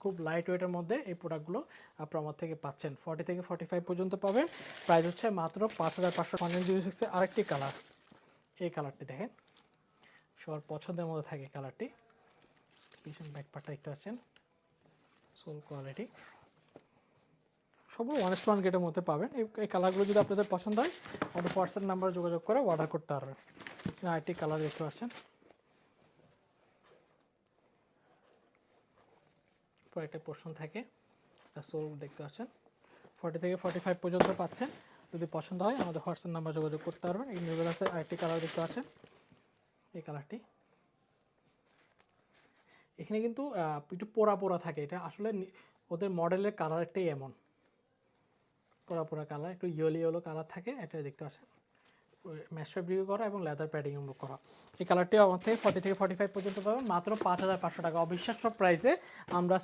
খুব লাইট ওয়েটের মধ্যে এই প্রোডাক্টগুলো আপনারা আমার থেকে পাচ্ছেন। 40 থেকে 45 পর্যন্ত পাবেন। প্রাইস হচ্ছে মাত্র 5500। কন্ডেন্স জিরো 6 আরেকটি কালার, এই কালারটি দেখেন, সবার পছন্দের মধ্যে থাকে কালারটি। পিছন ব্যাকপার্টটা দেখতে পাচ্ছেন, সোল কোয়ালিটি সবগুলো 1:1 গ্রেডের মধ্যে পাবেন। এই কালারগুলো যদি আপনাদের পছন্দ হয় আমাদের হোয়াটসঅ্যাপ নাম্বারে যোগাযোগ করে অর্ডার করতে পারবেন। আরেকটি কালার দেখতে পাচ্ছেন, পরে একটা পোর্শন থাকে, সোল দেখতে পাচ্ছেন। 40 থেকে 45 পর্যন্ত পাচ্ছেন। যদি পছন্দ হয় আমাদের হোয়াটসঅ্যাপ নাম্বার যোগাযোগ করতে পারবেন। এই নিউ ব্যালেন্সের আরেকটি কালার দেখতে পাচ্ছেন, এই কালারটি। এখানে কিন্তু একটু পোড়া পোড়া থাকে, এটা আসলে ওদের মডেলের কালারটাই এমন পোড়া পোড়া কালার, একটু ইয়েলো ইয়েলো কালার থাকে। এটা দেখতে পাচ্ছেন ম্যাশ ফেব্রিক করা এবং লেদার প্যাডিং করা। এই কালারটিও আমার থেকে 40 থেকে 45 পর্যন্ত পাবেন মাত্র 5500 টাকা। অবিশ্বাস্য প্রাইসে আমরা